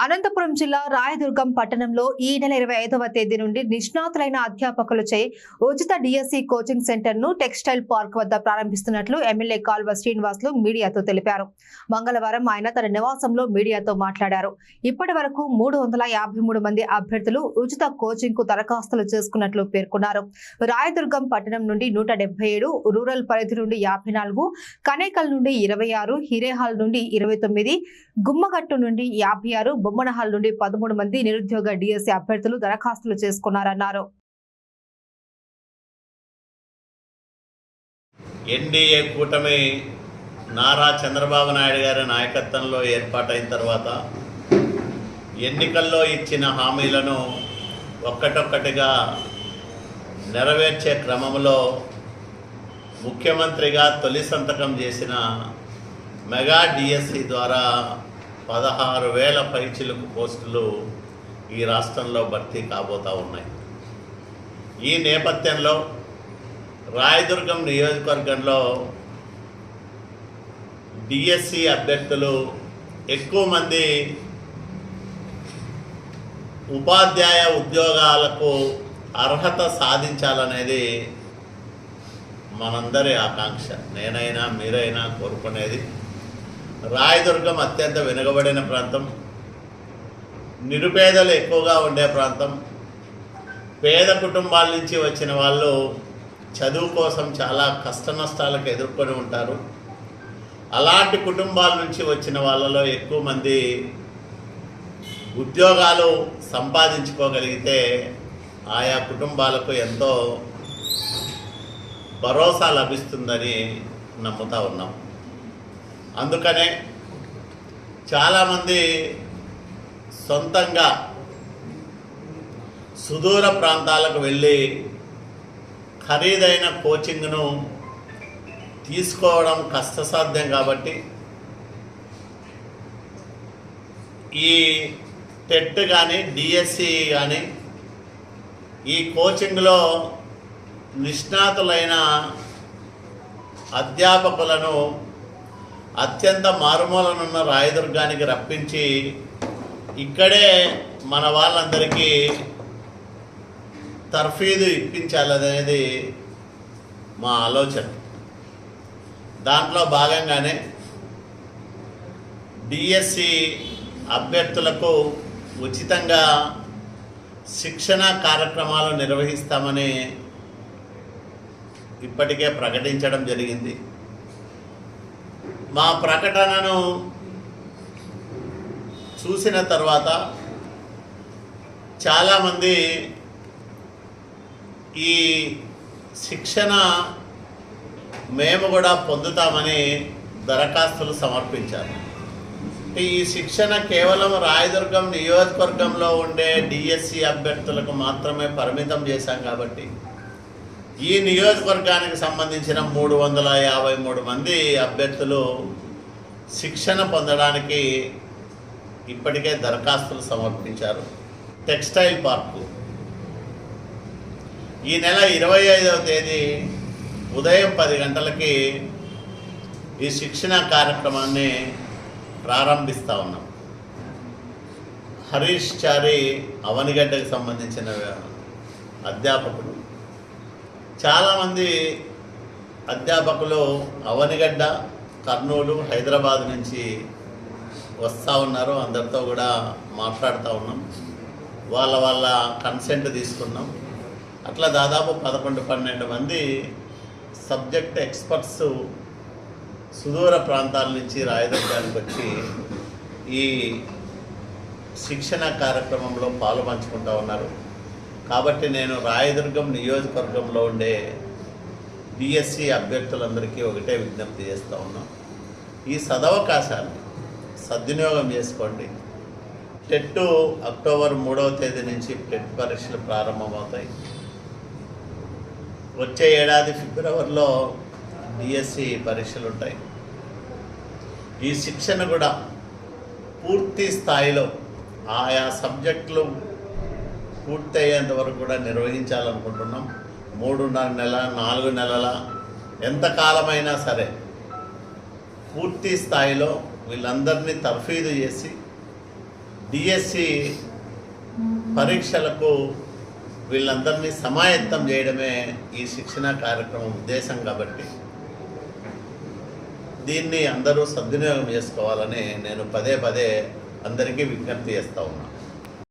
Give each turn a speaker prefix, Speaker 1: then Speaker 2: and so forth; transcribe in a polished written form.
Speaker 1: అనంతపురం జిల్లా రాయదుర్గం పట్టణంలో ఈ నెల 25వ తేదీ నుండి నిష్ణాతులైన అధ్యాపకులచే ఉచిత డిఎస్సి కోచింగ్ సెంటర్ ను టెక్స్టైల్ పార్క్ వద్ద ప్రారంభిస్తున్నట్లు ఎమ్మెల్యే కాల్వ శ్రీనివాసులు మీడియాతో తెలిపారు. మంగళవారం ఆయన తన నివాసంలో మీడియాతో మాట్లాడారు. ఇప్పటి వరకు 353 మంది అభ్యర్థులు ఉచిత కోచింగ్ కు దరఖాస్తులు చేసుకున్నట్లు పేర్కొన్నారు. రాయదుర్గం పట్టణం నుండి 177, రూరల్ పరిధి నుండి 54, కనేకల్ నుండి 26, హిరేహాల్ నుండి 29, గుమ్మగట్టు నుండి 56, బొమ్మనహాల్ నుండి 13 మంది నిరుద్యోగ డిఎస్సి అభ్యర్థులు దరఖాస్తులు చేసుకున్నారన్నారు.
Speaker 2: ఎన్డీఏ కూటమి నారా చంద్రబాబు నాయుడు గారి నాయకత్వంలో ఏర్పాటైన తర్వాత ఎన్నికల్లో ఇచ్చిన హామీలను ఒక్కటొక్కటిగా నెరవేర్చే క్రమంలో ముఖ్యమంత్రిగా తొలి సంతకం చేసిన మెగా డిఎస్సి ద్వారా 16,000 పైచిలుకు పోస్టులు ఈ రాష్ట్రంలో భర్తీ కాబోతూ ఉన్నాయి. ఈ నేపథ్యంలో రాయదుర్గం నియోజకవర్గంలో డిఎస్సి అభ్యర్థులు ఎక్కువ మంది ఉపాధ్యాయ ఉద్యోగాలకు అర్హత సాధించాలనేది మనందరి ఆకాంక్ష. నేనైనా మీరైనా కోరుకునేది. రాయదుర్గం అత్యంత వెనుకబడిన ప్రాంతం, నిరుపేదలు ఎక్కువగా ఉండే ప్రాంతం. పేద కుటుంబాల నుంచి వచ్చిన వాళ్ళు చదువు కోసం చాలా కష్ట నష్టాలకు ఎదుర్కొని ఉంటారు. అలాంటి కుటుంబాల నుంచి వచ్చిన వాళ్ళలో ఎక్కువ మంది ఉద్యోగాలు సంపాదించుకోగలిగితే ఆయా కుటుంబాలకు ఎంతో భరోసా లభిస్తుందని నమ్ముతూ ఉన్నాం. అందుకనే చాలామంది సొంతంగా సుదూర ప్రాంతాలకు వెళ్ళి ఖరీదైన కోచింగ్ను తీసుకోవడం కష్టసాధ్యం కాబట్టి ఈ టెట్ కానీ డిఎస్సి కానీ ఈ కోచింగ్లో నిష్ణాతులైన అధ్యాపకులను అత్యంత మారుమూలనున్న రాయదుర్గానికి రప్పించి ఇక్కడే మన వాళ్ళందరికీ తర్ఫీదు ఇప్పించాలనేది మా ఆలోచన. దాంట్లో భాగంగానే డిఎస్సి అభ్యర్థులకు ఉచితంగా శిక్షణ కార్యక్రమాలు నిర్వహిస్తామని ఇప్పటికే ప్రకటించడం జరిగింది. మా ప్రకటనను చూసిన తర్వాత చాలామంది ఈ శిక్షణ మేము కూడా పొందుతామని దరఖాస్తులు సమర్పించారు. ఈ శిక్షణ కేవలం రాయదుర్గం నియోజకవర్గంలో ఉండే డిఎస్సి అభ్యర్థులకు మాత్రమే పరిమితం చేశాం కాబట్టి ఈ నియోజకవర్గానికి సంబంధించిన 353 మంది అభ్యర్థులు శిక్షణ పొందడానికి ఇప్పటికే దరఖాస్తులు సమర్పించారు. టెక్స్టైల్ పార్కు ఈ నెల 25వ తేదీ ఉదయం 10 గంటలకి ఈ శిక్షణ కార్యక్రమాన్ని ప్రారంభిస్తూ ఉన్నాం. హరీష్ చారి అవనిగడ్డకు సంబంధించిన అధ్యాపకుడు. చాలామంది అధ్యాపకులు అవనిగడ్డ, కర్నూలు, హైదరాబాద్ నుంచి వస్తూ ఉన్నారు. అందరితో కూడా మాట్లాడుతూ ఉన్నాం. వాళ్ళ కన్సెంట్ తీసుకున్నాం. అట్లా దాదాపు 11-12 మంది సబ్జెక్ట్ ఎక్స్పర్ట్స్ సుదూర ప్రాంతాల నుంచి రాయదుర్గానికి వచ్చి ఈ శిక్షణ కార్యక్రమంలో పాలు పంచుకుంటూ ఉన్నారు. కాబట్టి నేను రాయదుర్గం నియోజకవర్గంలో ఉండే డిఎస్సి అభ్యర్థులందరికీ ఒకటే విజ్ఞప్తి చేస్తూ ఉన్నాం. ఈ సదవకాశాన్ని సద్వినియోగం చేసుకోండి. టెట్ అక్టోబర్ 3వ తేదీ నుంచి టెట్ పరీక్షలు ప్రారంభమవుతాయి. వచ్చే ఏడాది ఫిబ్రవరిలో డిఎస్సి పరీక్షలు ఉంటాయి. ఈ శిక్షణ కూడా పూర్తి స్థాయిలో ఆయా సబ్జెక్టులు పూర్తయ్యేంత వరకు కూడా నిర్వహించాలనుకుంటున్నాం. 3.5 నెలల 4 నెలల ఎంతకాలమైనా సరే పూర్తి స్థాయిలో వీళ్ళందరినీ తర్ఫీదు చేసి డిఎస్సి పరీక్షలకు వీళ్ళందరినీ సమాయత్తం చేయడమే ఈ శిక్షణ కార్యక్రమం ఉద్దేశం కాబట్టి దీన్ని అందరూ సద్వినియోగం చేసుకోవాలని నేను పదే పదే అందరికీ విజ్ఞప్తి చేస్తూ ఉన్నాను.